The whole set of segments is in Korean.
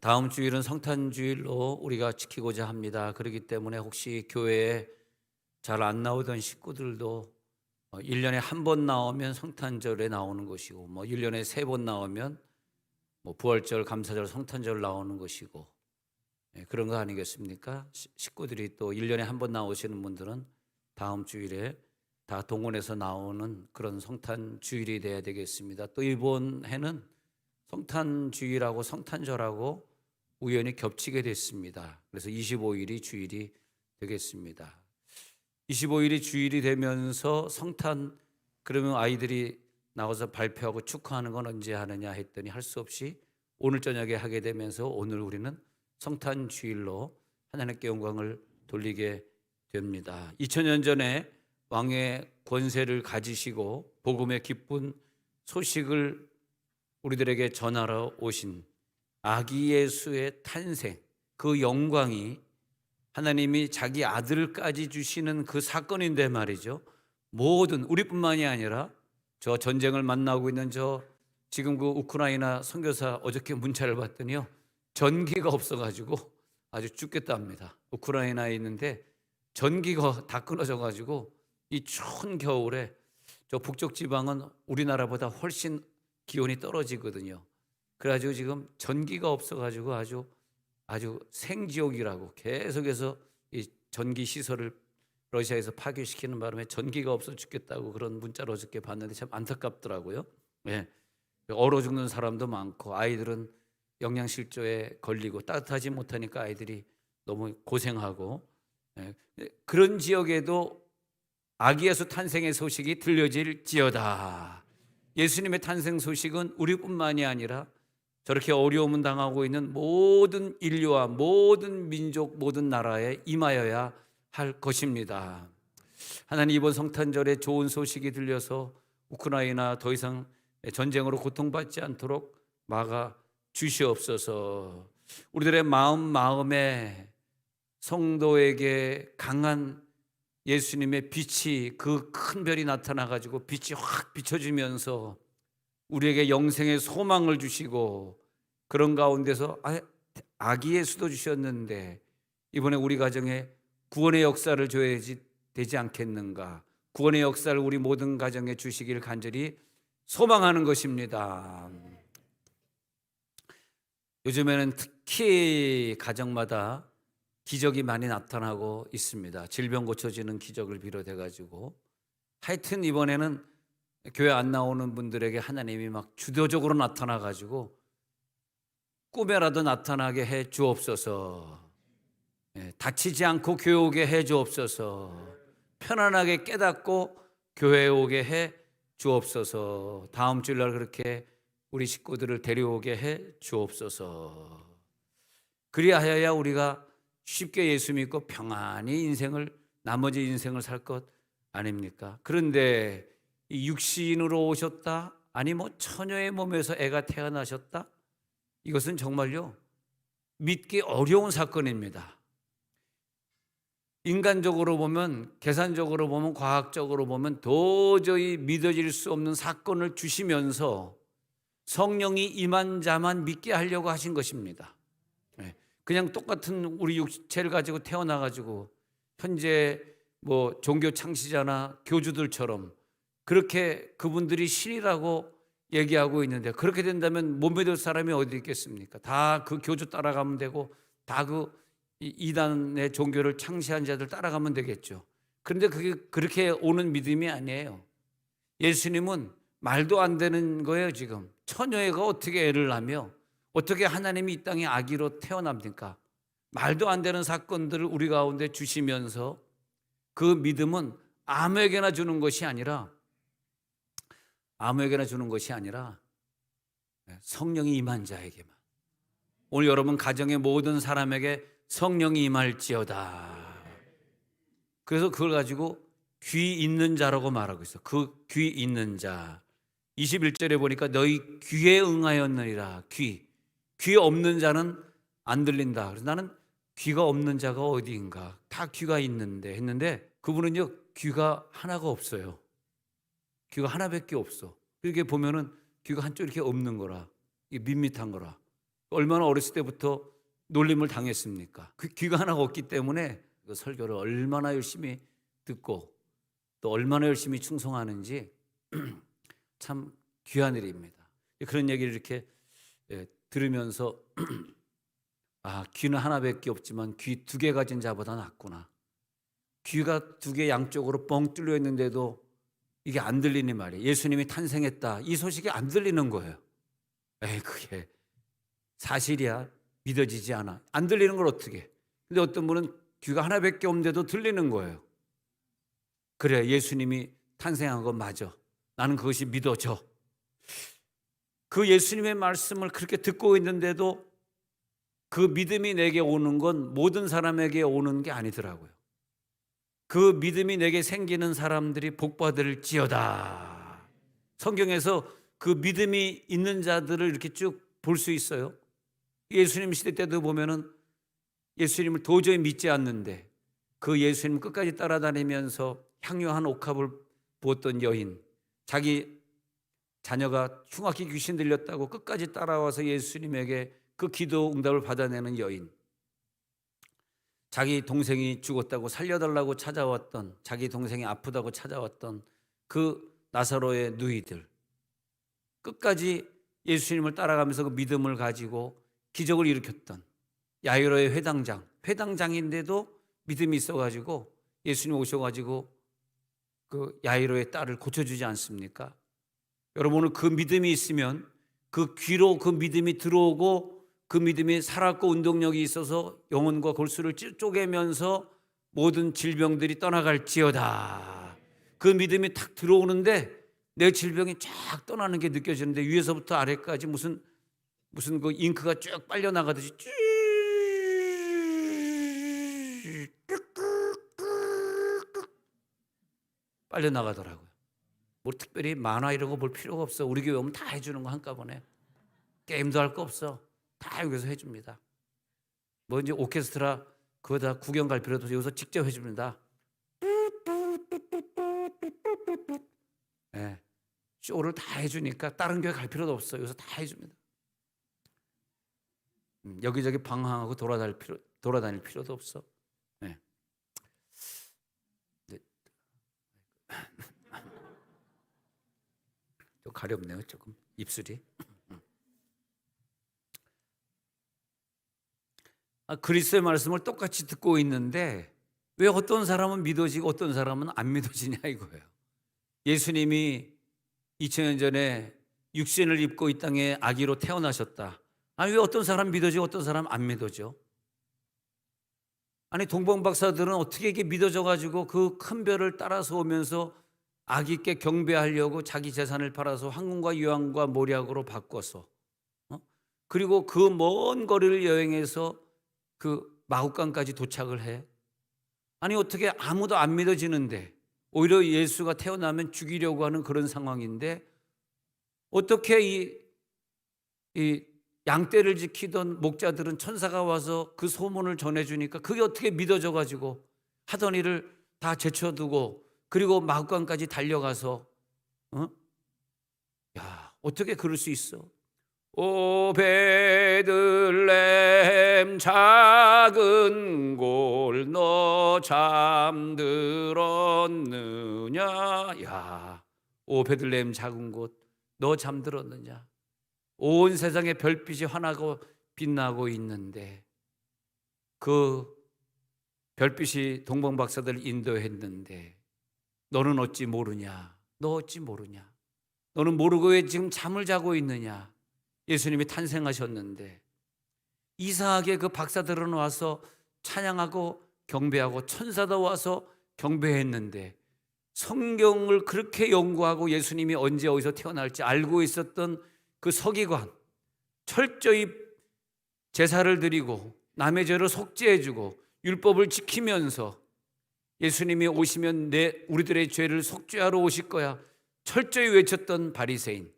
다음 주일은 성탄주일로 우리가 지키고자 합니다. 그렇기 때문에 혹시 교회에 잘 안 나오던 식구들도 1년에 한 번 나오면 성탄절에 나오는 것이고 1년에 세 번 나오면 부활절, 감사절, 성탄절 나오는 것이고 그런 거 아니겠습니까? 식구들이 또 1년에 한 번 나오시는 분들은 다음 주일에 다 동원해서 나오는 그런 성탄주일이 돼야 되겠습니다. 또 이번 해는 성탄주일하고 성탄절하고 우연히 겹치게 됐습니다. 그래서 25일이 주일이 되겠습니다. 25일이 주일이 되면서 성탄 그러면 아이들이 나와서 발표하고 축하하는 건 언제 하느냐 했더니 할 수 없이 오늘 저녁에 하게 되면서 오늘 우리는 성탄주일로 하나님께 영광을 돌리게 됩니다. 2000년 전에 왕의 권세를 가지시고 복음의 기쁜 소식을 우리들에게 전하러 오신 아기 예수의 탄생, 그 영광이 하나님이 자기 아들까지 주시는 그 사건인데 말이죠. 모든 우리뿐만이 아니라 저 전쟁을 만나고 있는 지금 그 우크라이나 선교사 어저께 문자를 봤더니요. 전기가 없어가지고 아주 죽겠답니다. 우크라이나에 있는데 전기가 다 끊어져가지고 이 추운 겨울에 저 북쪽 지방은 우리나라보다 훨씬 기온이 떨어지거든요. 그래가지고 지금 전기가 없어가지고 아주 생지옥이라고 계속해서 이 전기 시설을 러시아에서 파괴시키는 바람에 전기가 없어 죽겠다고 그런 문자를 어저께 봤는데 참 안타깝더라고요. 예. 얼어 죽는 사람도 많고 아이들은 영양실조에 걸리고 따뜻하지 못하니까 아이들이 너무 고생하고 그런 지역에도 아기 예수 탄생의 소식이 들려질지어다. 예수님의 탄생 소식은 우리뿐만이 아니라 저렇게 어려움을 당하고 있는 모든 인류와 모든 민족, 모든 나라에 임하여야 할 것입니다. 하나님 이번 성탄절에 좋은 소식이 들려서 우크라이나 더 이상 전쟁으로 고통받지 않도록 막아 주시옵소서. 우리들의 마음에 성도에게 강한 예수님의 빛이 그 큰 별이 나타나 가지고 빛이 확 비춰지면서 우리에게 영생의 소망을 주시고 그런 가운데서 아기 예수도 주셨는데 이번에 우리 가정에 구원의 역사를 줘야지 되지 않겠는가. 구원의 역사를 우리 모든 가정에 주시길 간절히 소망하는 것입니다. 요즘에는 특히 가정마다 기적이 많이 나타나고 있습니다. 질병 고쳐지는 기적을 비롯해 가지고 하여튼 이번에는 교회 안 나오는 분들에게 하나님이 막 주도적으로 나타나 가지고 꿈에라도 나타나게 해 주옵소서. 다치지 않고 교회 오게 해 주옵소서. 편안하게 깨닫고 교회에 오게 해 주옵소서. 다음 주일날 그렇게 우리 식구들을 데려오게 해 주옵소서. 그리하여야 우리가 쉽게 예수 믿고 평안히 나머지 인생을 살 것 아닙니까? 그런데 이 육신으로 오셨다? 아니 처녀의 몸에서 애가 태어나셨다? 이것은 정말요 믿기 어려운 사건입니다. 인간적으로 보면, 계산적으로 보면, 과학적으로 보면 도저히 믿어질 수 없는 사건을 주시면서 성령이 임한 자만 믿게 하려고 하신 것입니다. 그냥 똑같은 우리 육체를 가지고 태어나가지고 현재 종교 창시자나 교주들처럼 그렇게 그분들이 신이라고 얘기하고 있는데 그렇게 된다면 못 믿을 사람이 어디 있겠습니까? 다 그 교주 따라가면 되고 다 그 이단의 종교를 창시한 자들 따라가면 되겠죠. 그런데 그게 그렇게 오는 믿음이 아니에요. 예수님은 말도 안 되는 거예요. 지금 처녀애가 어떻게 애를 낳으며 어떻게 하나님이 이 땅에 아기로 태어납니까? 말도 안 되는 사건들을 우리 가운데 주시면서 그 믿음은 아무에게나 주는 것이 아니라 성령이 임한 자에게만. 오늘 여러분 가정의 모든 사람에게 성령이 임할지어다. 그래서 그걸 가지고 귀 있는 자라고 말하고 있어. 그 귀 있는 자. 21절에 보니까 너희 귀에 응하였느니라. 귀 없는 자는 안 들린다. 그래서 나는 귀가 없는 자가 어디인가? 다 귀가 있는데 했는데 그분은요 귀가 하나가 없어요. 귀가 하나밖에 없어. 이렇게 보면은 귀가 한쪽 이렇게 없는 거라. 이게 밋밋한 거라. 얼마나 어렸을 때부터 놀림을 당했습니까? 그 귀가 하나가 없기 때문에 그 설교를 얼마나 열심히 듣고 또 얼마나 열심히 충성하는지 참 귀한 일입니다. 그런 얘기를 이렇게 들으면서 아, 귀는 하나밖에 없지만 귀 2개 가진 자보다 낫구나. 귀가 2개 양쪽으로 뻥 뚫려 있는데도 이게 안 들리니 말이에요. 예수님이 탄생했다, 이 소식이 안 들리는 거예요. 그게 사실이야? 믿어지지 않아. 안 들리는 걸 어떻게? 근데 어떤 분은 귀가 하나밖에 없는데도 들리는 거예요. 그래, 예수님이 탄생한 건 맞아. 나는 그것이 믿어져. 그 예수님의 말씀을 그렇게 듣고 있는데도 그 믿음이 내게 오는 건 모든 사람에게 오는 게 아니더라고요. 그 믿음이 내게 생기는 사람들이 복받을지어다. 성경에서 그 믿음이 있는 자들을 이렇게 쭉 볼 수 있어요. 예수님 시대 때도 보면은 예수님을 도저히 믿지 않는데 그 예수님 끝까지 따라다니면서 향유한 옥합을 부었던 여인, 자기 자녀가 흉악히 귀신 들렸다고 끝까지 따라와서 예수님에게 그 기도 응답을 받아내는 여인, 자기 동생이 죽었다고 살려달라고 찾아왔던, 자기 동생이 아프다고 찾아왔던 그 나사로의 누이들, 끝까지 예수님을 따라가면서 그 믿음을 가지고 기적을 일으켰던 야이로의 회당장인데도 믿음이 있어가지고 예수님 오셔가지고 그 야이로의 딸을 고쳐주지 않습니까? 여러분은 그 믿음이 있으면 그 귀로 그 믿음이 들어오고 그 믿음이 살았고 운동력이 있어서 영혼과 골수를 쪼개면서 모든 질병들이 떠나갈지어다. 그 믿음이 탁 들어오는데 내 질병이 쫙 떠나는 게 느껴지는데 위에서부터 아래까지 무슨 그 잉크가 쭉 빨려 나가듯이 쭉 빨려 나가더라고요. 뭐 특별히 만화 이런 거 볼 필요가 없어. 우리 교회 오면 다 해주는 거 한꺼번에. 게임도 할 거 없어. 다 여기서 해줍니다. 뭐 이제 오케스트라 그거 다 구경 갈 필요도 없어. 여기서 직접 해줍니다. 네. 쇼를 다 해주니까 다른 교회 갈 필요도 없어. 여기서 다 해줍니다. 여기저기 방황하고 돌아다닐 필요도 없어. 네. 좀 가렵네요, 조금 입술이. 그리스도의 말씀을 똑같이 듣고 있는데 왜 어떤 사람은 믿어지고 어떤 사람은 안 믿어지냐 이거예요. 예수님이 2000년 전에 육신을 입고 이 땅에 아기로 태어나셨다. 아니 왜 어떤 사람 믿어지고 어떤 사람 안 믿어져? 아니 동방박사들은 어떻게 이게 믿어져가지고 그 큰 별을 따라서 오면서 아기께 경배하려고 자기 재산을 팔아서 황금과 유황과 모략으로 바꿔서 그리고 그 먼 거리를 여행해서 그 마국간까지 도착을 해. 아니 어떻게 아무도 안 믿어지는데 오히려 예수가 태어나면 죽이려고 하는 그런 상황인데 어떻게 이 양떼를 지키던 목자들은 천사가 와서 그 소문을 전해주니까 그게 어떻게 믿어져가지고 하던 일을 다 제쳐두고 그리고 마국간까지 달려가서 야 어떻게 그럴 수 있어? 오 베들레헴 작은 골 너 잠들었느냐? 야, 오 베들레헴 작은 곳 너 잠들었느냐? 온 세상에 별빛이 환하고 빛나고 있는데 그 별빛이 동방박사들을 인도했는데 너는 어찌 모르냐? 너 어찌 모르냐? 너는 모르고 왜 지금 잠을 자고 있느냐? 예수님이 탄생하셨는데 이상하게 그 박사들은 와서 찬양하고 경배하고 천사도 와서 경배했는데 성경을 그렇게 연구하고 예수님이 언제 어디서 태어날지 알고 있었던 그 서기관 철저히 제사를 드리고 남의 죄를 속죄해주고 율법을 지키면서 예수님이 오시면 우리들의 죄를 속죄하러 오실 거야 철저히 외쳤던 바리새인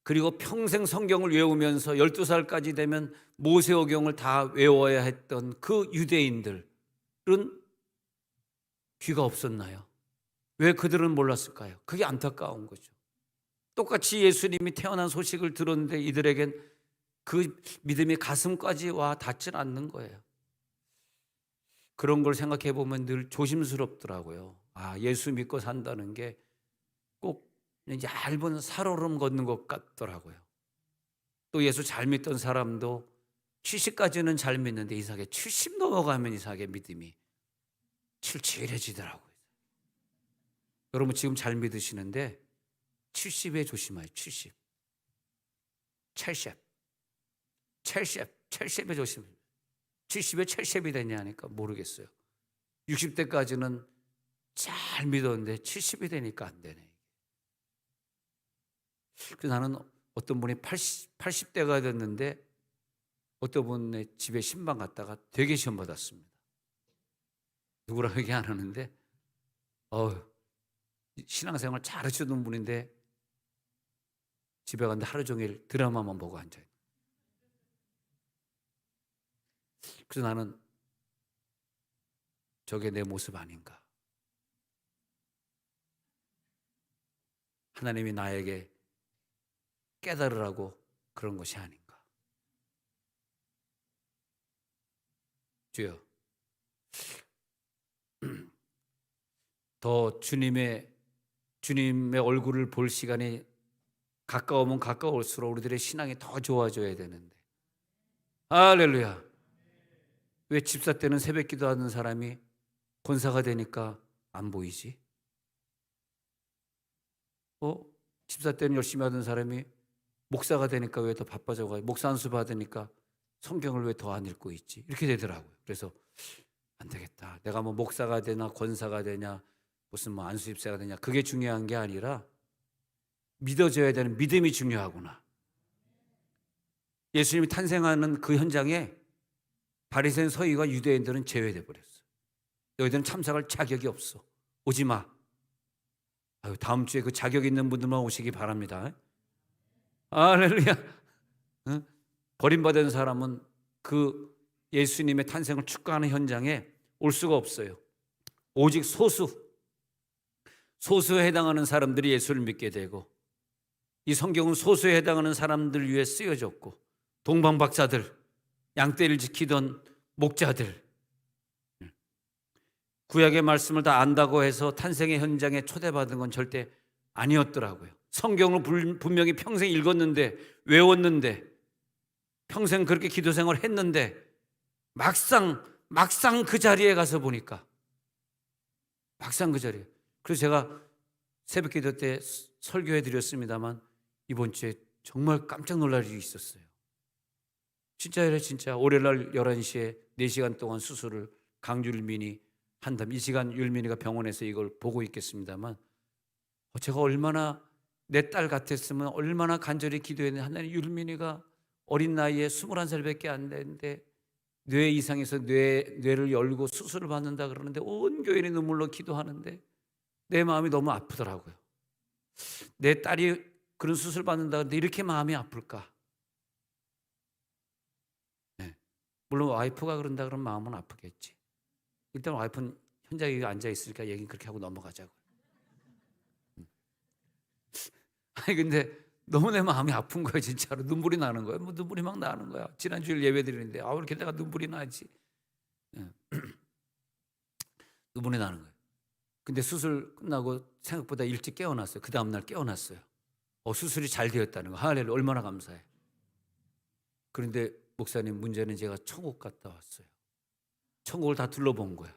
그리고 평생 성경을 외우면서 12살까지 되면 모세오경을 다 외워야 했던 그 유대인들은 귀가 없었나요? 왜 그들은 몰랐을까요? 그게 안타까운 거죠. 똑같이 예수님이 태어난 소식을 들었는데 이들에겐 그 믿음이 가슴까지 와 닿질 않는 거예요. 그런 걸 생각해 보면 늘 조심스럽더라고요. 예수 믿고 산다는 게 꼭 얇은 살얼음 걷는 것 같더라고요. 또 예수 잘 믿던 사람도 70까지는 잘 믿는데 이상하게 70 넘어가면 이상하게 믿음이 칠칠해지더라고요. 여러분 지금 잘 믿으시는데 70에 조심해요. 70, 70, 70에 조심해요. 70에 70이 되냐니까 모르겠어요. 60대까지는 잘 믿었는데 70이 되니까 안 되네. 그래서 나는 어떤 분이 80대가 됐는데 어떤 분의 집에 신방 갔다가 되게 시험 받았습니다. 누구라고 얘기 안 하는데 신앙생활 잘하시던 분인데 집에 갔는데 하루 종일 드라마만 보고 앉아요. 그래서 나는 저게 내 모습 아닌가. 하나님이 나에게 깨달으라고 그런 것이 아닌가. 주여, 더 주님의 얼굴을 볼 시간이 가까우면 가까울수록 우리들의 신앙이 더 좋아져야 되는데. 할렐루야. 왜 집사 때는 새벽 기도하는 사람이 권사가 되니까 안 보이지? 집사 때는 열심히 하던 사람이 목사가 되니까 왜 더 바빠져가지고 목사 안수 받으니까 성경을 왜 더 안 읽고 있지? 이렇게 되더라고요. 그래서 안 되겠다. 내가 뭐 목사가 되나 권사가 되냐 무슨 뭐 안수 집사가 되냐 그게 중요한 게 아니라 믿어져야 되는 믿음이 중요하구나. 예수님이 탄생하는 그 현장에 바리새인 서기관 유대인들은 제외돼 버렸어. 너희들은 참석할 자격이 없어. 오지 마. 다음 주에 그 자격 있는 분들만 오시기 바랍니다. 할렐루야. 버림받은 사람은 그 예수님의 탄생을 축하하는 현장에 올 수가 없어요. 오직 소수에 해당하는 사람들이 예수를 믿게 되고, 이 성경은 소수에 해당하는 사람들 위해 쓰여졌고, 동방박사들, 양떼를 지키던 목자들, 구약의 말씀을 다 안다고 해서 탄생의 현장에 초대받은 건 절대 아니었더라고요. 성경을 분명히 평생 읽었는데, 외웠는데, 평생 그렇게 기도 생활을 했는데 막상 그 자리에 가서 보니까 막상 그 자리에. 그래서 제가 새벽 기도 때 설교해 드렸습니다만 이번 주에 정말 깜짝 놀랄 일이 있었어요. 진짜예요. 진짜 월요일날 11시에 4시간 동안 수술을 강율민이 한다면 이 시간 율민이가 병원에서 이걸 보고 있겠습니다만 제가 얼마나 내 딸 같았으면 얼마나 간절히 기도했는데 하나님 율민이가 어린 나이에 21살밖에 안 됐는데 뇌 이상에서 뇌를 열고 수술을 받는다 그러는데 온 교인이 눈물로 기도하는데 내 마음이 너무 아프더라고요. 내 딸이 그런 수술 받는다 그러는데 이렇게 마음이 아플까? 네. 물론 와이프가 그런다 그러면 마음은 아프겠지. 일단 와이프는 현장에 앉아 있으니까 얘기는 그렇게 하고 넘어가자고요. 아니 근데 너무 내 마음이 아픈 거예요. 진짜로 눈물이 나는 거예요. 뭐 눈물이 막 나는 거야. 지난주에 예배 드리는데 왜 이렇게 내가 눈물이 나지? 눈물이 나는 거예요. 근데 수술 끝나고 생각보다 일찍 깨어났어요. 그 다음날 깨어났어요. 수술이 잘 되었다는 거. 할렐루야. 얼마나 감사해. 그런데 목사님 문제는 제가 천국 갔다 왔어요. 천국을 다 둘러본 거야.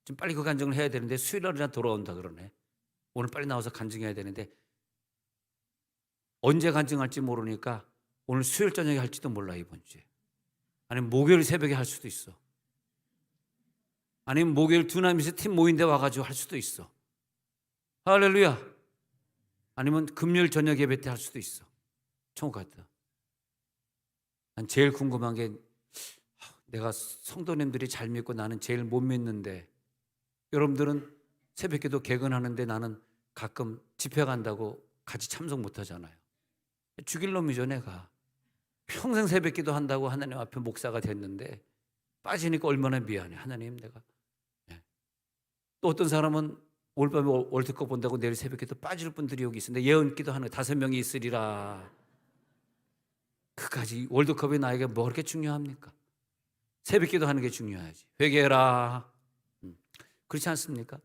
좀 빨리 그 간증을 해야 되는데 수요일날이나 돌아온다 그러네. 오늘 빨리 나와서 간증해야 되는데 언제 간증할지 모르니까 오늘 수요일 저녁에 할지도 몰라 이번 주에. 아니면 목요일 새벽에 할 수도 있어. 아니면 목요일 두 남이서 팀 모인데 와가지고 할 수도 있어. 할렐루야. 아니면 금요일 저녁 예배 때 할 수도 있어. 천국 갔다. 난 제일 궁금한 게 내가 성도님들이 잘 믿고 나는 제일 못 믿는데 여러분들은 새벽기도 개근하는데 나는 가끔 집회 간다고 같이 참석 못 하잖아요. 죽일 놈이죠 내가. 평생 새벽기도 한다고 하나님 앞에 목사가 됐는데 빠지니까 얼마나 미안해. 하나님 내가. 또 어떤 사람은 오늘 밤에 월드컵 본다고 내일 새벽기도 빠질 분들이 여기 있는데 예언기도 하는 5명이 있으리라. 그까지 월드컵이 나에게 뭐 그렇게 중요합니까? 새벽기도 하는 게 중요하지. 회개해라. 그렇지 않습니까?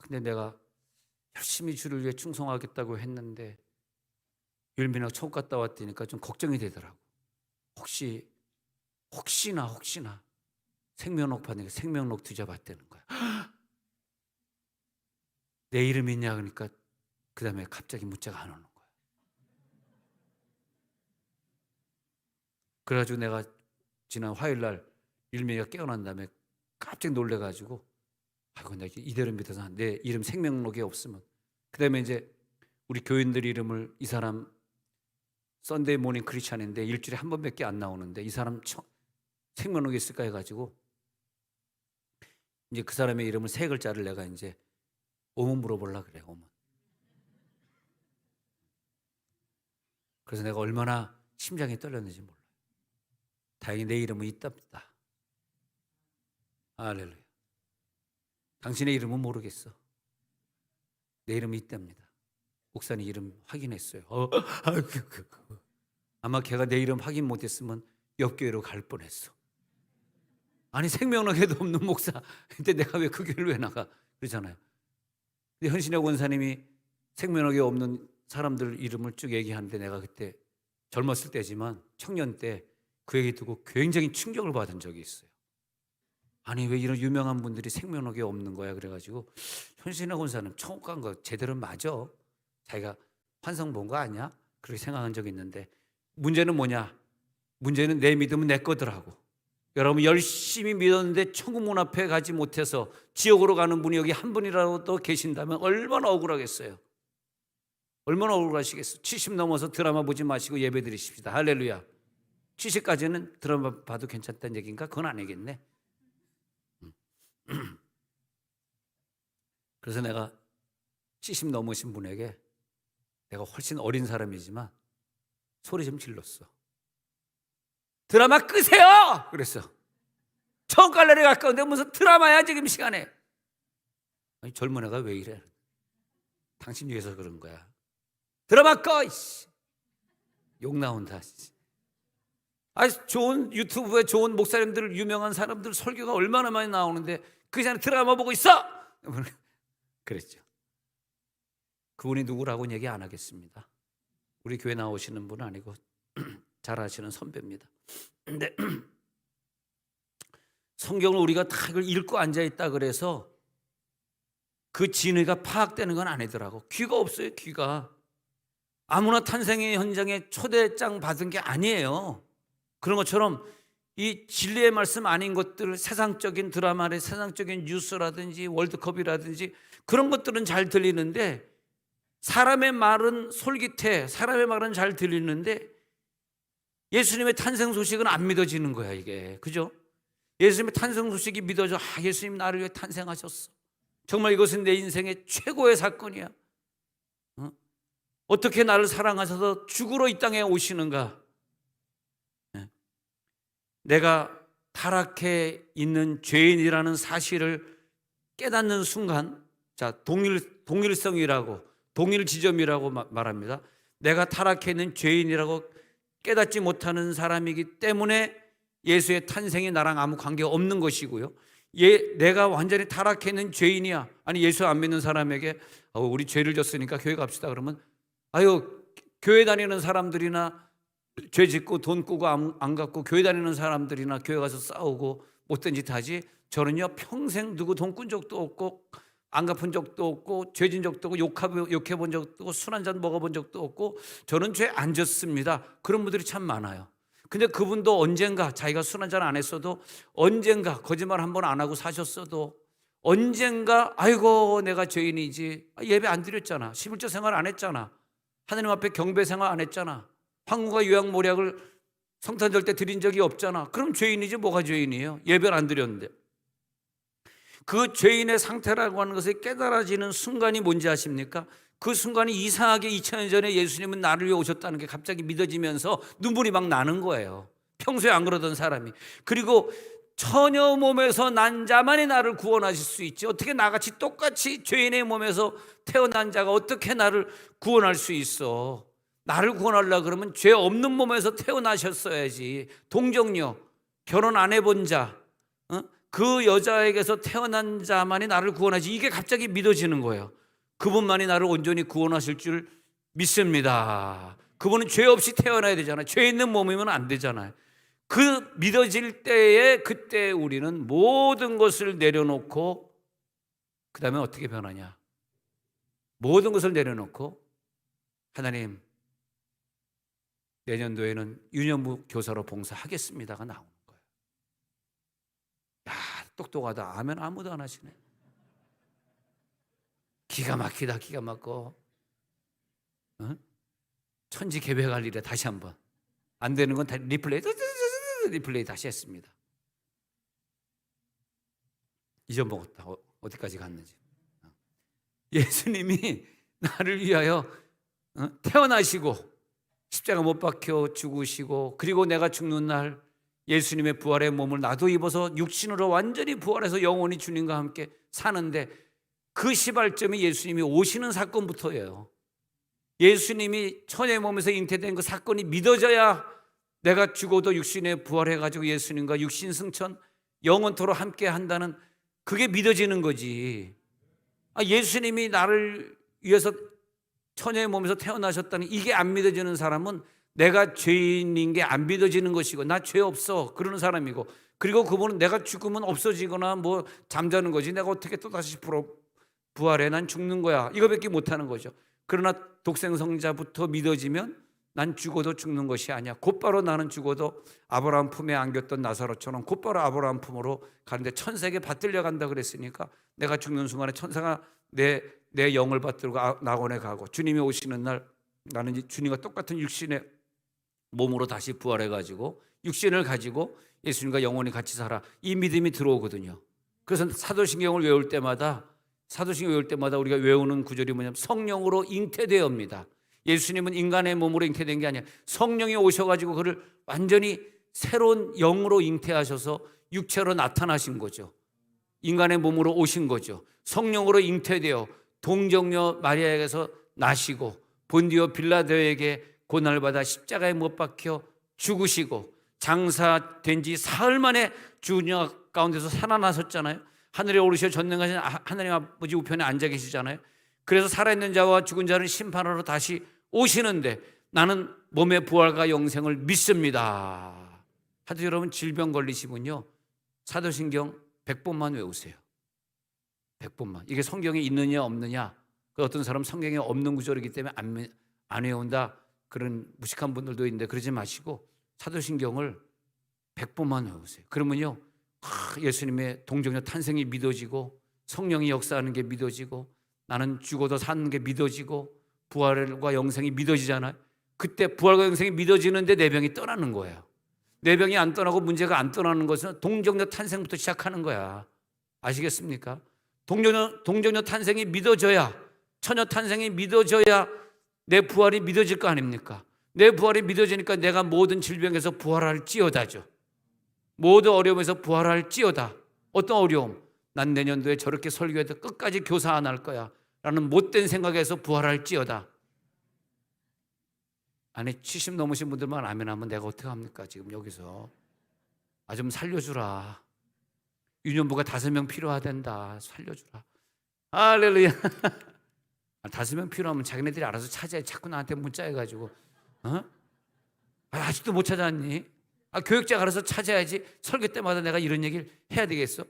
근데 내가 열심히 주를 위해 충성하겠다고 했는데 율미나 천국 갔다 왔다니까 좀 걱정이 되더라고. 혹시나 생명록 받으니까 생명록 뒤져봤다는 거야. 내 이름 있냐 그러니까 그 다음에 갑자기 문자가 안 오는 거야. 그래가지고 내가 지난 화요일날 율미가 깨어난 다음에 깜짝 놀래가지고 아이고 내가 이대로 믿어서 내 이름 생명록에 없으면 그 다음에 이제 우리 교인들 이름을 이 사람 썬데이 모닝 크리스찬인데 일주일에 한 번밖에 안 나오는데 이 사람 생명록에 있을까 해가지고 이제 그 사람의 이름을 세 글자를 내가 이제 오문 물어보려고 그래. 오문. 그래서 내가 얼마나 심장이 떨렸는지 몰라요. 다행히 내 이름은 있답니다. 할렐루야. 당신의 이름은 모르겠어. 내 이름은 있답니다. 목사님 이름 확인했어요. 아마 걔가 내 이름 확인 못했으면 옆교회로 갈 뻔했어. 아니 생명록에도 없는 목사 근데 내가 왜 그 교회를 왜 나가 그러잖아요. 근데 현신의 권사님이 생명록에 없는 사람들 이름을 쭉 얘기하는데 내가 그때 젊었을 때지만 청년 때 그 얘기 듣고 굉장히 충격을 받은 적이 있어요. 아니 왜 이런 유명한 분들이 생명록에 없는 거야. 그래가지고 현신의 권사님 천국 간 거 제대로 맞아. 자기가 환상 본 거 아니야? 그렇게 생각한 적이 있는데 문제는 뭐냐? 문제는 내 믿음은 내 거더라고. 여러분 열심히 믿었는데 천국 문 앞에 가지 못해서 지옥으로 가는 분이 여기 한 분이라도 더 계신다면 얼마나 억울하겠어요. 얼마나 억울하시겠어요. 70 넘어서 드라마 보지 마시고 예배 드리십시다. 할렐루야. 70까지는 드라마 봐도 괜찮다는 얘기인가? 그건 아니겠네. 그래서 내가 70 넘으신 분에게 내가 훨씬 어린 사람이지만 소리 좀 질렀어. 드라마 끄세요! 그랬어. 천국 갈래리 가까운데 무슨 드라마야 지금 시간에. 아니, 젊은 애가 왜 이래? 당신 위해서 그런 거야. 드라마 꺼! 욕 나온다. 아니, 좋은 유튜브에 좋은 목사님들 유명한 사람들 설교가 얼마나 많이 나오는데 그 전에 드라마 보고 있어! 그랬죠. 그분이 누구라고는 얘기 안 하겠습니다. 우리 교회 나오시는 분은 아니고 잘 아시는 선배입니다. 근데 성경을 우리가 다 이걸 읽고 앉아있다 그래서 그 진리가 파악되는 건 아니더라고. 귀가 없어요. 귀가. 아무나 탄생의 현장에 초대장 받은 게 아니에요. 그런 것처럼 이 진리의 말씀 아닌 것들, 세상적인 드라마나 세상적인 뉴스라든지 월드컵이라든지 그런 것들은 잘 들리는데 사람의 말은 솔깃해. 사람의 말은 잘 들리는데 예수님의 탄생 소식은 안 믿어지는 거야 이게. 그죠? 예수님의 탄생 소식이 믿어져. 예수님 나를 위해 탄생하셨어. 정말 이것은 내 인생의 최고의 사건이야. 어떻게 나를 사랑하셔서 죽으러 이 땅에 오시는가. 내가 타락해 있는 죄인이라는 사실을 깨닫는 순간, 자, 동일성이라고, 동일 지점이라고 말합니다. 내가 타락해 있는 죄인이라고 깨닫지 못하는 사람이기 때문에 예수의 탄생이 나랑 아무 관계가 없는 것이고요. 내가 완전히 타락해 있는 죄인이야. 아니 예수 안 믿는 사람에게 우리 죄를 졌으니까 교회 갑시다 그러면 교회 다니는 사람들이나 죄 짓고 돈 꾸고 안 갚고 교회 다니는 사람들이나 교회 가서 싸우고 못된 짓 하지. 저는요 평생 누구 돈 꾼 적도 없고 안 갚은 적도 없고 죄 진 적도 없고 욕해 본 적도 없고 술 한 잔 먹어본 적도 없고 저는 죄 안 졌습니다. 그런 분들이 참 많아요. 근데 그분도 언젠가 자기가 술 한 잔 안 했어도 언젠가 거짓말 한 번 안 하고 사셨어도 언젠가 아이고 내가 죄인이지. 예배 안 드렸잖아. 11조 생활 안 했잖아. 하나님 앞에 경배 생활 안 했잖아. 황후가 요양모략을 성탄절 때 드린 적이 없잖아. 그럼 죄인이지 뭐가 죄인이에요? 예배를 안 드렸는데. 그 죄인의 상태라고 하는 것이 깨달아지는 순간이 뭔지 아십니까? 그 순간이 이상하게 2000년 전에 예수님은 나를 위해 오셨다는 게 갑자기 믿어지면서 눈물이 막 나는 거예요. 평소에 안 그러던 사람이. 그리고 처녀 몸에서 난 자만이 나를 구원하실 수 있지. 어떻게 나같이 똑같이 죄인의 몸에서 태어난 자가 어떻게 나를 구원할 수 있어? 나를 구원하려고 그러면 죄 없는 몸에서 태어나셨어야지. 동정녀, 결혼 안 해본 자, 그 여자에게서 태어난 자만이 나를 구원하지. 이게 갑자기 믿어지는 거예요. 그분만이 나를 온전히 구원하실 줄 믿습니다. 그분은 죄 없이 태어나야 되잖아요. 죄 있는 몸이면 안 되잖아요. 그 믿어질 때에 그때 우리는 모든 것을 내려놓고 그 다음에 어떻게 변하냐? 모든 것을 내려놓고 하나님, 내년도에는 유년부 교사로 봉사하겠습니다가 나오는 거예요. 야, 똑똑하다. 아멘 아무도 안 하시네. 기가 막히다. 기가 막고. 천지개벽할 일에 다시 한번. 안 되는 건 다 리플레이 다시 했습니다. 잊어먹었다. 어디까지 갔는지. 예수님이 나를 위하여 태어나시고 십자가 못 박혀 죽으시고, 그리고 내가 죽는 날 예수님의 부활의 몸을 나도 입어서 육신으로 완전히 부활해서 영원히 주님과 함께 사는데, 그 시발점이 예수님이 오시는 사건부터예요. 예수님이 천의 몸에서 잉태된 그 사건이 믿어져야 내가 죽어도 육신에 부활해가지고 예수님과 육신 승천 영원토록 함께 한다는, 그게 믿어지는 거지. 예수님이 나를 위해서 천의 몸에서 태어나셨다는 이게 안 믿어지는 사람은 내가 죄인인 게 안 믿어지는 것이고, 나 죄 없어 그러는 사람이고, 그리고 그분은 내가 죽으면 없어지거나 뭐 잠자는 거지, 내가 어떻게 또 다시 부활해, 난 죽는 거야, 이거밖에 못하는 거죠. 그러나 독생성자부터 믿어지면 난 죽어도 죽는 것이 아니야. 곧바로 나는 죽어도 아브라함 품에 안겼던 나사로처럼 곧바로 아브라함 품으로 가는데, 천사에게 받들려 간다 그랬으니까 내가 죽는 순간에 천사가 내 영을 받들고 낙원에 가고, 주님이 오시는 날 나는 주님과 똑같은 육신의 몸으로 다시 부활해가지고 육신을 가지고 예수님과 영원히 같이 살아. 이 믿음이 들어오거든요. 그래서 사도신경을 외울 때마다 우리가 외우는 구절이 뭐냐면 성령으로 잉태되옵니다. 예수님은 인간의 몸으로 잉태된 게 아니야. 성령이 오셔가지고 그를 완전히 새로운 영으로 잉태하셔서 육체로 나타나신 거죠. 인간의 몸으로 오신 거죠. 성령으로 잉태되어 동정녀 마리아에게서 나시고, 본디오 빌라도에게 고난을 받아 십자가에 못 박혀 죽으시고, 장사된 지 사흘 만에 주녀 가운데서 살아나셨잖아요. 하늘에 오르셔 전능하신 하나님 아버지 우편에 앉아 계시잖아요. 그래서 살아있는 자와 죽은 자를 심판하러 다시 오시는데, 나는 몸의 부활과 영생을 믿습니다. 하도 여러분 질병 걸리시면요, 사도신경 100번만 외우세요. 100번만. 이게 성경에 있느냐 없느냐, 어떤 사람 성경에 없는 구절이기 때문에 안 외운다, 그런 무식한 분들도 있는데 그러지 마시고 사도신경을 100번만 외우세요. 그러면요, 예수님의 동정녀 탄생이 믿어지고, 성령이 역사하는 게 믿어지고, 나는 죽어도 사는 게 믿어지고, 부활과 영생이 믿어지잖아요. 그때 부활과 영생이 믿어지는데 내 병이 떠나는 거예요. 내 병이 안 떠나고 문제가 안 떠나는 것은 동정녀 탄생부터 시작하는 거야. 아시겠습니까? 동정녀 탄생이 믿어져야, 처녀 탄생이 믿어져야 내 부활이 믿어질 거 아닙니까? 내 부활이 믿어지니까 내가 모든 질병에서 부활할지어다죠. 모든 어려움에서 부활할지어다. 어떤 어려움? 난 내년도에 저렇게 설교해도 끝까지 교사 안 할 거야 라는 못된 생각에서 부활할지어다. 아니 70 넘으신 분들만 아멘하면 내가 어떻게 합니까? 지금 여기서 좀 살려주라. 유년부가 5명 필요하단다. 살려주라. 할렐루야. 5명 필요하면 자기네들이 알아서 찾아야. 자꾸 나한테 문자해가지고 아직도 못 찾았니? 교육자가 알아서 찾아야지. 설교 때마다 내가 이런 얘기를 해야 되겠어?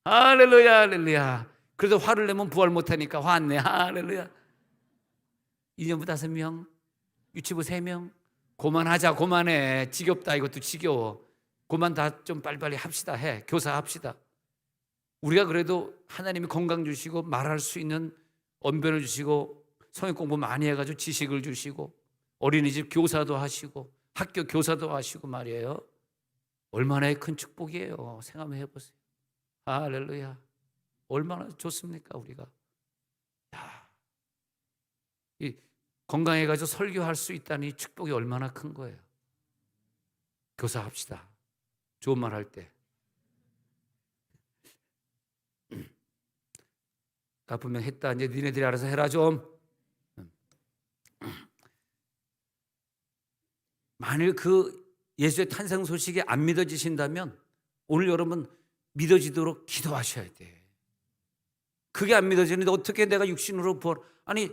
할렐루야, 할렐루야. 그래도 화를 내면 부활 못하니까 화 안 내. 할렐루야. 유년부 5명, 유치부 3명. 그만하자. 그만해. 지겹다. 이것도 지겨워. 그만 다 좀 빨리빨리 합시다. 교사 합시다. 우리가 그래도 하나님이 건강 주시고 말할 수 있는 언변을 주시고 성역 공부 많이 해가지고 지식을 주시고 어린이집 교사도 하시고 학교 교사도 하시고 말이에요. 얼마나 큰 축복이에요. 생각해 한번 보세요. 할렐루야. 얼마나 좋습니까 우리가. 이 건강해가지고 설교할 수 있다는 이 축복이 얼마나 큰 거예요. 교사합시다. 좋은 말 할 때. 나 분명 했다. 이제 니네들이 알아서 해라 좀. 만일 그 예수의 탄생 소식이 안 믿어지신다면 오늘 여러분 믿어지도록 기도하셔야 돼. 그게 안 믿어지는데 어떻게 내가 육신으로 부활, 아니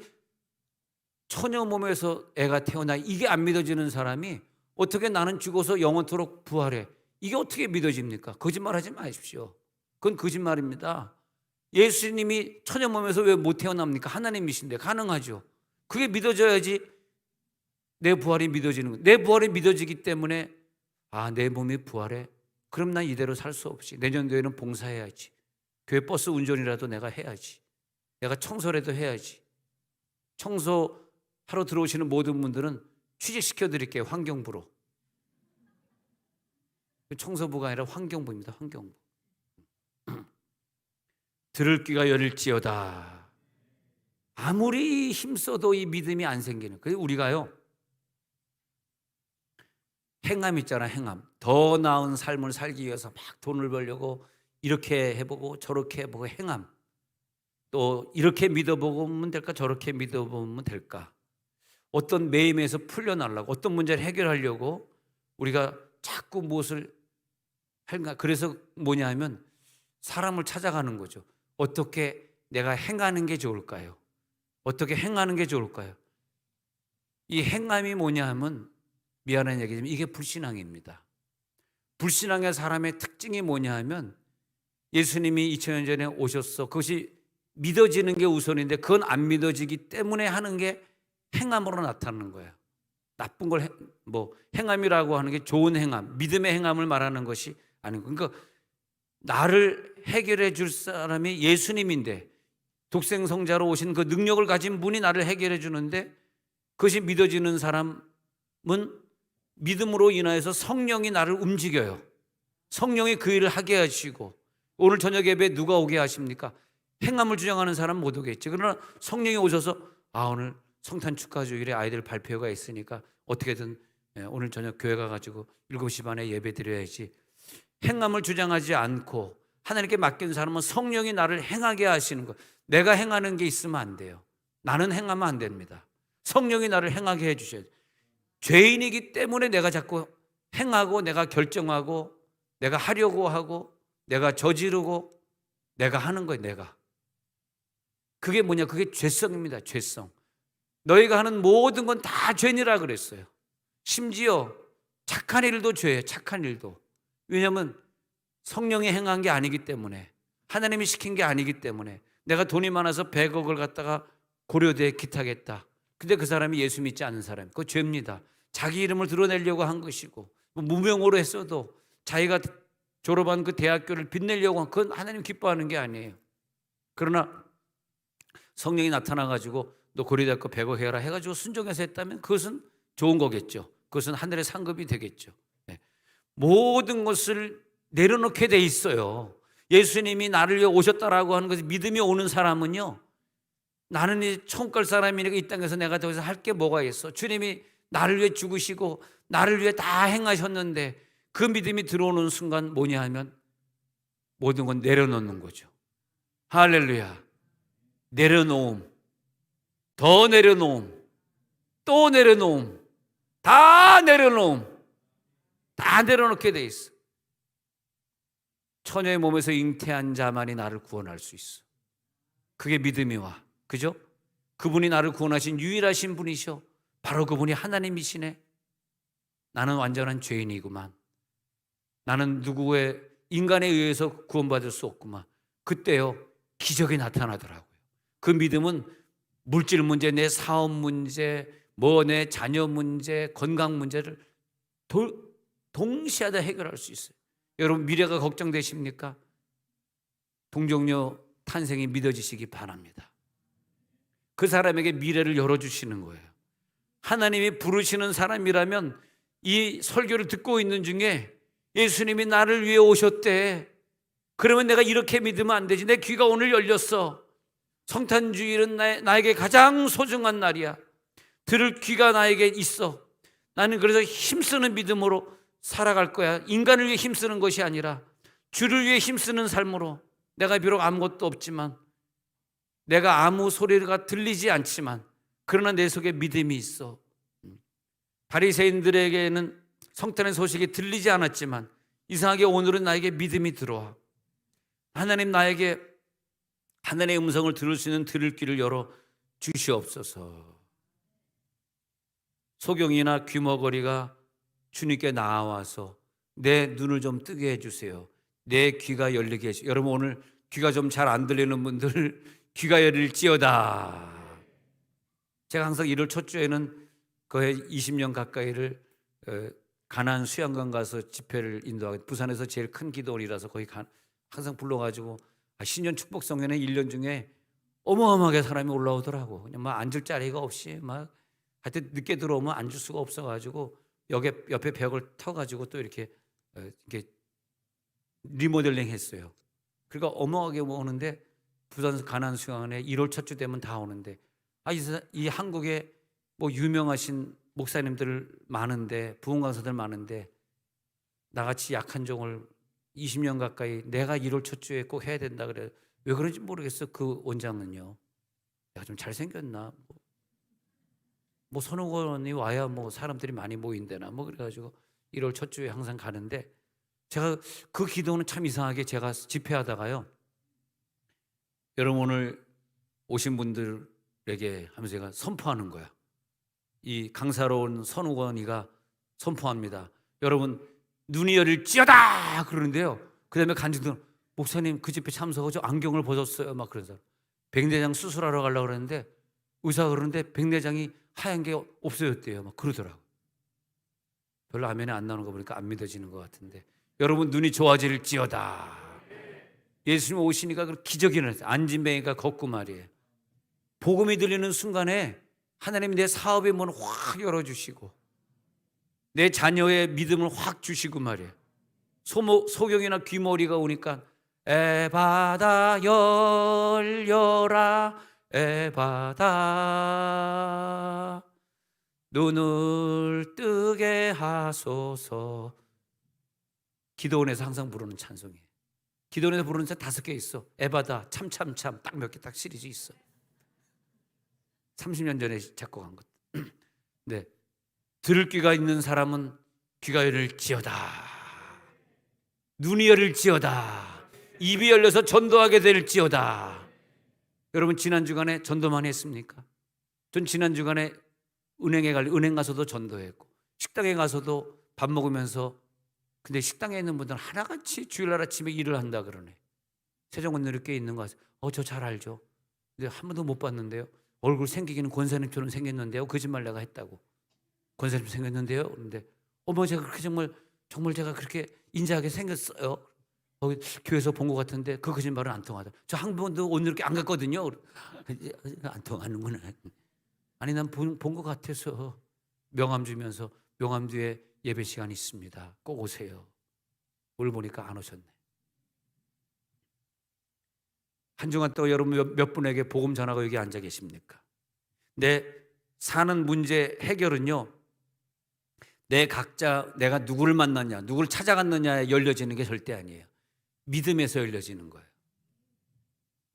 처녀 몸에서 애가 태어나, 이게 안 믿어지는 사람이 어떻게 나는 죽어서 영원토록 부활해, 이게 어떻게 믿어집니까? 거짓말하지 마십시오. 그건 거짓말입니다. 예수님이 처녀 몸에서 왜 못 태어납니까? 하나님이신데 가능하죠. 그게 믿어져야지 내 부활이 믿어지는 거예요. 내 부활이 믿어지기 때문에 내 몸이 부활해, 그럼 난 이대로 살 수 없이 내년도에는 봉사해야지, 교회 버스 운전이라도 내가 해야지, 내가 청소라도 해야지. 청소하러 들어오시는 모든 분들은 취직시켜 드릴게요. 환경부로. 청소부가 아니라 환경부입니다. 환경부. 들을 귀가 열릴지어다. 아무리 힘써도 이 믿음이 안 생기는. 그래서 우리가요, 행함 있잖아, 행함. 더 나은 삶을 살기 위해서 막 돈을 벌려고 이렇게 해보고 저렇게 해보고, 행함. 또 이렇게 믿어보면 될까, 저렇게 믿어보면 될까. 어떤 매임에서 풀려나려고, 어떤 문제를 해결하려고 우리가 자꾸 무엇을 할까. 그래서 뭐냐 하면 사람을 찾아가는 거죠. 어떻게 내가 행하는 게 좋을까요? 어떻게 행하는 게 좋을까요? 이 행함이 뭐냐 하면, 미안한 얘기지만 이게 불신앙입니다. 불신앙의 사람의 특징이 뭐냐 하면, 예수님이 2000년 전에 오셨어, 그것이 믿어지는 게 우선인데 그건 안 믿어지기 때문에 하는 게 행함으로 나타나는 거예요. 나쁜 걸 행함이라고 하는 게 좋은 행함, 믿음의 행함을 말하는 것이 아닌 거예요. 그러니까 나를 해결해 줄 사람이 예수님인데, 독생성자로 오신 그 능력을 가진 분이 나를 해결해 주는데, 그것이 믿어지는 사람은 믿음으로 인하여서 성령이 나를 움직여요. 성령이 그 일을 하게 하시고, 오늘 저녁 예배에 누가 오게 하십니까? 행함을 주장하는 사람은 못 오겠지. 그러나 성령이 오셔서 오늘 성탄 축하주일에 아이들 발표가 있으니까 어떻게든 오늘 저녁 교회 가가지고 7시 반에 예배 드려야지. 행함을 주장하지 않고 하나님께 맡긴 사람은 성령이 나를 행하게 하시는 거. 내가 행하는 게 있으면 안 돼요. 나는 행하면 안 됩니다. 성령이 나를 행하게 해주셔야 돼요. 죄인이기 때문에 내가 자꾸 행하고, 내가 결정하고, 내가 하려고 하고, 내가 저지르고, 내가 하는 거예요. 내가. 그게 뭐냐? 그게 죄성입니다. 죄성. 너희가 하는 모든 건 다 죄니라 그랬어요. 심지어 착한 일도 죄예요. 착한 일도. 왜냐하면 성령이 행한 게 아니기 때문에, 하나님이 시킨 게 아니기 때문에. 내가 돈이 많아서 100억을 갖다가 고려대에 기탁했다. 근데 그 사람이 예수 믿지 않는 사람, 그거 죄입니다. 자기 이름을 드러내려고 한 것이고, 무명으로 했어도 자기가 졸업한 그 대학교를 빛내려고 한, 그건 하나님 기뻐하는 게 아니에요. 그러나 성령이 나타나가지고 너 고려대학교 100억 해라 해가지고 순종해서 했다면 그것은 좋은 거겠죠. 그것은 하늘의 상급이 되겠죠. 모든 것을 내려놓게 돼 있어요. 예수님이 나를 위해 오셨다라고 하는 것이 믿음이 오는 사람은요, 나는 이 천국 갈 사람이니까 이 땅에서 내가 더 이상 할 게 뭐가 있어. 주님이 나를 위해 죽으시고 나를 위해 다 행하셨는데, 그 믿음이 들어오는 순간 뭐냐 하면 모든 건 내려놓는 거죠. 할렐루야. 내려놓음, 더 내려놓음, 또 내려놓음, 다 내려놓음, 다 내려놓게 돼 있어. 처녀의 몸에서 잉태한 자만이 나를 구원할 수 있어. 그게 믿음이 와. 그죠? 그분이 나를 구원하신 유일하신 분이셔. 바로 그분이 하나님이시네. 나는 완전한 죄인이구만. 나는 누구의 인간에 의해서 구원받을 수 없구만. 그때요, 기적이 나타나더라고요. 그 믿음은 물질 문제, 내 사업 문제, 내 자녀 문제, 건강 문제를 동시에 다 해결할 수 있어요. 여러분, 미래가 걱정되십니까? 동정녀 탄생이 믿어지시기 바랍니다. 그 사람에게 미래를 열어주시는 거예요. 하나님이 부르시는 사람이라면 이 설교를 듣고 있는 중에 예수님이 나를 위해 오셨대. 그러면 내가 이렇게 믿으면 안 되지. 내 귀가 오늘 열렸어. 성탄주일은 나에게 가장 소중한 날이야. 들을 귀가 나에게 있어. 나는 그래서 힘쓰는 믿음으로 살아갈 거야. 인간을 위해 힘쓰는 것이 아니라 주를 위해 힘쓰는 삶으로. 내가 비록 아무것도 없지만, 내가 아무 소리가 들리지 않지만, 그러나 내 속에 믿음이 있어. 바리새인들에게는 성탄의 소식이 들리지 않았지만 이상하게 오늘은 나에게 믿음이 들어와. 하나님, 나에게 하나님의 음성을 들을 수 있는 들을 귀를 열어 주시옵소서. 소경이나 귀머거리가 주님께 나와서 내 눈을 좀 뜨게 해주세요. 내 귀가 열리게 해주세요. 여러분, 오늘 귀가 좀 잘 안 들리는 분들 귀가 열릴지어다. 제가 항상 1월 첫 주에는 거의 20년 가까이를 가나안 수양관 가서 집회를 인도하고, 부산에서 제일 큰 기도원이라서 거기 항상 불러가지고 신년 축복 성회는 1년 중에 어마어마하게 사람이 올라오더라고. 그냥 막 앉을 자리가 없이 막 하여튼 늦게 들어오면 앉을 수가 없어가지고 옆에 벽을 터가지고 또 이렇게 리모델링 했어요. 그러니까 어마어마하게 오는데, 부산 가나안 수양관에 1월 첫 주 되면 다 오는데, 이 한국에 뭐 유명하신 목사님들 많은데, 부흥 강사들 많은데, 나같이 약한 종을 20년 가까이 내가 1월 첫 주에 꼭 해야 된다 그래. 왜 그런지 모르겠어. 그 원장은요, 내가 좀 잘생겼나, 뭐 선우건이 와야 뭐 사람들이 많이 모인대나 뭐 그래가지고 1월 첫 주에 항상 가는데, 제가 그 기도는 참 이상하게 제가 집회하다가요, 여러분 오늘 오신 분들에게 하면서 제가 선포하는 거야. 이 강사로운 선우건이가 선포합니다. 여러분, 눈이 열릴지어다 그러는데요, 그 다음에 간증들, 목사님 그 집회 참석하죠, 안경을 벗었어요 막 그러면서. 백내장 수술하러 가려고 그러는데 의사가 그러는데 백내장이 하얀 게 없어졌대요 막 그러더라고. 별로 화면에 안 나오는 거 보니까 안 믿어지는 것 같은데, 여러분 눈이 좋아질지어다. 예수님 오시니까 그 기적이 일어났어요. 안진뱅이가 걷고 말이에요. 복음이 들리는 순간에 하나님이 내 사업의 문을 확 열어주시고 내 자녀의 믿음을 확 주시고 말이에요. 소경이나 귀머리가 오니까 에바다 열려라, 에바다 눈을 뜨게 하소서. 기도원에서 항상 부르는 찬송이에요. 기도원에서 부르는 찬 5개 있어. 에바다, 참참참, 딱 몇 개 딱 시리즈 있어. 30년 전에 작곡한 것. 네, 들을 귀가 있는 사람은 귀가 열릴지어다. 눈이 열릴지어다. 입이 열려서 전도하게 될지어다. 여러분, 지난 주간에 전도만 했습니까? 전 지난 주간에 은행 가서도 전도했고, 식당에 가서도 밥 먹으면서, 근데 식당에 있는 분들은 하나같이 주일날 아침에 일을 한다 그러네. 세종원 이렇게 있는 거 같아요. 저 잘 알죠. 근데 한 번도 못 봤는데요. 얼굴 생기기는 권사님처럼 생겼는데요. 거짓말 내가 했다고. 권사님 생겼는데요. 그런데 제가 그렇게 정말 제가 그렇게 인자하게 생겼어요. 교회에서 본 것 같은데 그 거짓말은 안 통하다. 저 한 번도 오늘 이렇게 안 갔거든요. 안 통하는구나. 아니, 난 본 것 같아서. 명함 주면서, 명함 뒤에 예배 시간 있습니다, 꼭 오세요. 오늘 보니까 안 오셨네. 한 주간 또 여러분 몇 분에게 복음 전하고 여기 앉아 계십니까? 내 사는 문제 해결은요, 내가 누구를 만났냐, 누구를 찾아갔느냐에 열려지는 게 절대 아니에요. 믿음에서 열려지는 거예요.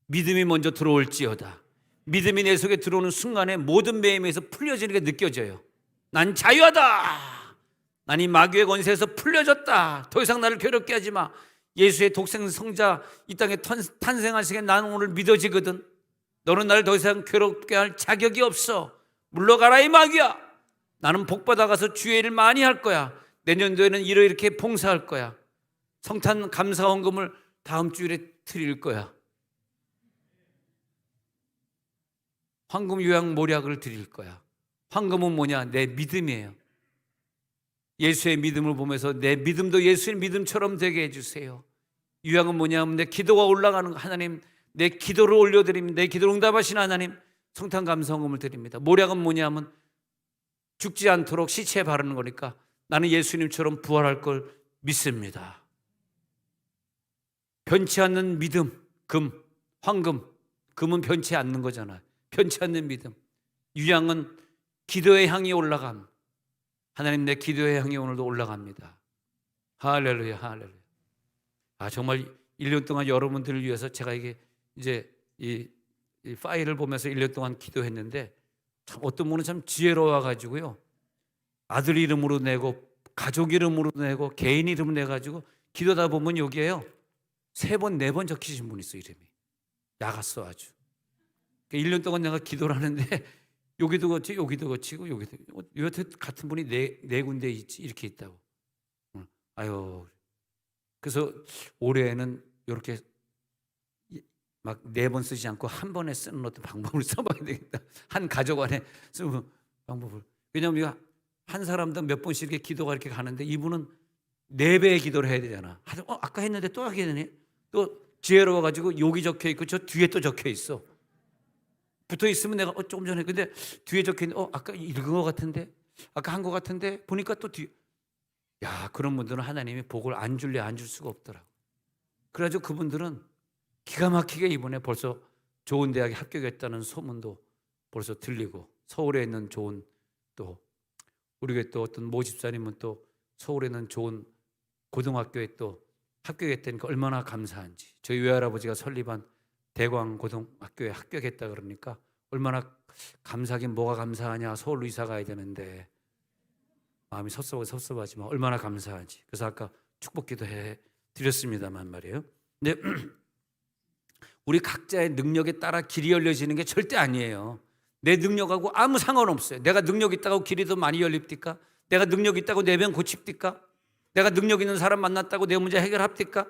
믿음이 먼저 들어올지어다. 믿음이 내 속에 들어오는 순간에 모든 매임에서 풀려지는 게 느껴져요. 난 자유하다. 난 이 마귀의 권세에서 풀려졌다. 더 이상 나를 괴롭게 하지 마. 예수의 독생 성자 이 땅에 탄생하시게 나는 오늘 믿어지거든. 너는 나를 더 이상 괴롭게 할 자격이 없어. 물러가라 이 마귀야. 나는 복 받아가서 주의 일을 많이 할 거야. 내년도에는 이렇게 봉사할 거야. 성탄 감사 헌금을 다음 주일에 드릴 거야. 황금 유향 모략을 드릴 거야. 황금은 뭐냐? 내 믿음이에요. 예수의 믿음을 보면서 내 믿음도 예수의 믿음처럼 되게 해주세요. 유향은 뭐냐면 내 기도가 올라가는 거. 하나님, 내 기도를 올려드립니다. 내 기도를 응답하시는 하나님, 성탄 감사 헌금을 드립니다. 모략은 뭐냐면 죽지 않도록 시체에 바르는 거니까 나는 예수님처럼 부활할 걸 믿습니다. 변치 않는 믿음, 황금, 금은 변치 않는 거잖아요. 변치 않는 믿음. 유향은 기도의 향이 올라감. 하나님, 내 기도의 향이 오늘도 올라갑니다. 할렐루야, 할렐루야. 정말 1년 동안 여러분들을 위해서 제가 이게 이제 이 파일을 보면서 1년 동안 기도했는데, 참 어떤 분은 참 지혜로워가지고요, 아들 이름으로 내고 가족 이름으로 내고 개인 이름 내가지고 기도하다 보면 여기에요 3번 4번 적히신 분 있어. 이름이 야갔어 아주. 1년 동안 내가 기도를 하는데 여기도 거치 여기도 거치고 여기도 여태 같은 분이 네 군데 있지 이렇게 있다고. 아유, 그래서 올해는 이렇게 막 4번 쓰지 않고 한 번에 쓰는 어떤 방법을 써봐야 되겠다. 한 가족 안에 쓰는 방법을. 왜냐하면 우리가 한 사람당 몇 번씩 이렇게 기도가 이렇게 가는데 이분은 4배의 기도를 해야 되잖아. 아까 했는데 또 하게 되네. 또 지혜로워가지고 여기 적혀 있고 저 뒤에 또 적혀 있어. 붙어 있으면 내가 조금 전에 근데 뒤에 적혀 있는 아까 읽은 것 같은데 아까 한 것 같은데 보니까 또 뒤. 야, 그런 분들은 하나님이 복을 안 줄래 안 줄 수가 없더라고. 그래가지고 그분들은 기가 막히게 이번에 벌써 좋은 대학에 합격했다는 소문도 벌써 들리고 서울에 있는 좋은 또 우리 교회 또 어떤 모 집사님은 또 서울에 있는 좋은 고등학교에 또 합격했다니까 얼마나 감사한지. 저희 외할아버지가 설립한 대광 고등학교에 합격했다 그러니까 얼마나 감사하긴 뭐가 감사하냐. 서울로 이사 가야 되는데 마음이 섭섭하지만 얼마나 감사하지. 그래서 아까 축복기도 해 드렸습니다만 말이에요. 근데 우리 각자의 능력에 따라 길이 열려지는 게 절대 아니에요. 내 능력하고 아무 상관없어요. 내가 능력 있다고 길이 더 많이 열립니까? 내가 능력 있다고 내 병 고칩니까? 내가 능력 있는 사람 만났다고 내 문제 해결합니까?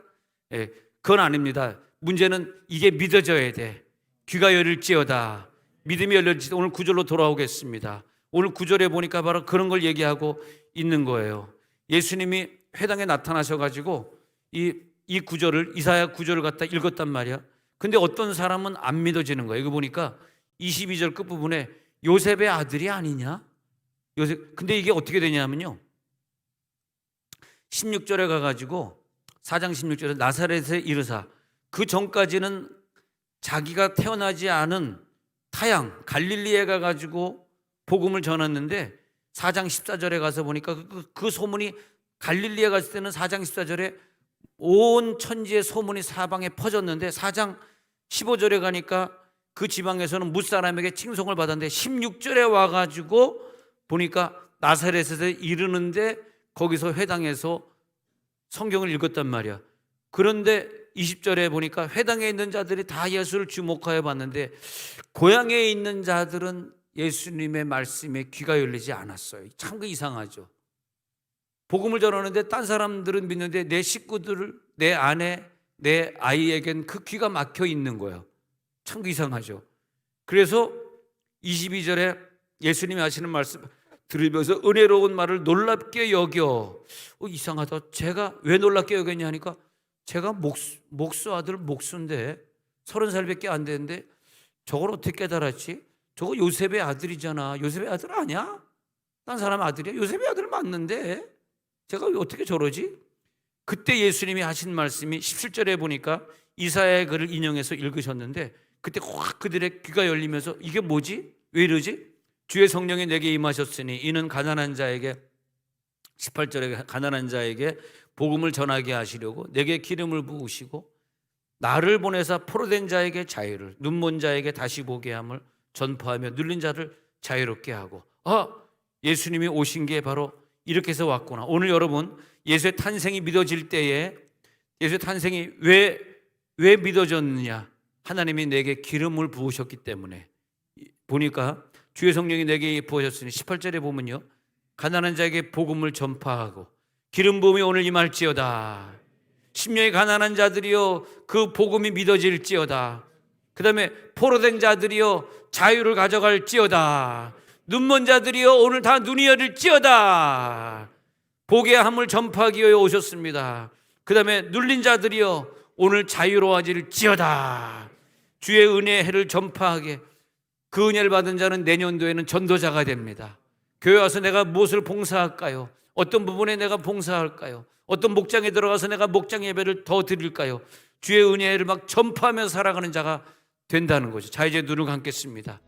예, 그건 아닙니다. 문제는 이게 믿어져야 돼. 귀가 열릴지어다. 믿음이 열릴지. 오늘 9절로 돌아오겠습니다. 오늘 9절에 보니까 바로 그런 걸 얘기하고 있는 거예요. 예수님이 회당에 나타나셔가지고 이 구절을 이사야 9절을 갖다 읽었단 말이야. 근데 어떤 사람은 안 믿어지는 거예요. 이거 보니까 22절 끝부분에 요셉의 아들이 아니냐? 요셉. 근데 이게 어떻게 되냐면요. 16절에 가가지고 4장 16절에 나사렛에 이르사 그 전까지는 자기가 태어나지 않은 타양 갈릴리에 가가지고 복음을 전했는데 4장 14절에 가서 보니까 그 소문이 갈릴리에 갔을 때는 4장 14절에 온 천지의 소문이 사방에 퍼졌는데 4장 15절에 가니까 그 지방에서는 무사람에게 칭송을 받았는데 16절에 와가지고 보니까 나사렛에서 이르는데 거기서 회당에서 성경을 읽었단 말이야. 그런데 20절에 보니까 회당에 있는 자들이 다 예수를 주목하여 봤는데 고향에 있는 자들은 예수님의 말씀에 귀가 열리지 않았어요. 참 그 이상하죠. 복음을 전하는데 딴 사람들은 믿는데 내 식구들, 내 아내, 내 아이에겐 그 귀가 막혀 있는 거예요. 참 그 이상하죠. 그래서 22절에 예수님이 하시는 말씀 들으면서 은혜로운 말을 놀랍게 여겨. 이상하다. 제가 왜 놀랍게 여겼냐 하니까 제가 목수 아들 목수인데 30살밖에 안 되는데 저걸 어떻게 깨달았지? 저거 요셉의 아들이잖아. 요셉의 아들 아니야? 딴 사람 아들이야? 요셉의 아들 맞는데 제가 어떻게 저러지? 그때 예수님이 하신 말씀이 17절에 보니까 이사야의 글을 인용해서 읽으셨는데 그때 확 그들의 귀가 열리면서 이게 뭐지? 왜 이러지? 주의 성령이 내게 임하셨으니 이는 가난한 자에게 18절에 가난한 자에게 복음을 전하게 하시려고 내게 기름을 부으시고 나를 보내사 포로된 자에게 자유를 눈먼 자에게 다시 보게 함을 전파하며 눌린 자를 자유롭게 하고 예수님이 오신 게 바로 이렇게 해서 왔구나. 오늘 여러분 예수의 탄생이 믿어질 때에 예수의 탄생이 왜 믿어졌느냐? 하나님이 내게 기름을 부으셨기 때문에. 보니까 주의 성령이 내게 부으셨으니 18절에 보면요 가난한 자에게 복음을 전파하고 기름 부음이 오늘 임할지어다. 심령이 가난한 자들이여 그 복음이 믿어질지어다. 그 다음에 포로된 자들이여 자유를 가져갈지어다. 눈먼 자들이여 오늘 다 눈이 열릴지어다. 복의 함을 전파하기 위해 오셨습니다. 그 다음에 눌린 자들이여 오늘 자유로워질지어다. 주의 은혜의 해를 전파하게. 그 은혜를 받은 자는 내년도에는 전도자가 됩니다. 교회 와서 내가 무엇을 봉사할까요? 어떤 부분에 내가 봉사할까요? 어떤 목장에 들어가서 내가 목장 예배를 더 드릴까요? 주의 은혜를 막 전파하며 살아가는 자가 된다는 거죠. 자, 이제 눈을 감겠습니다.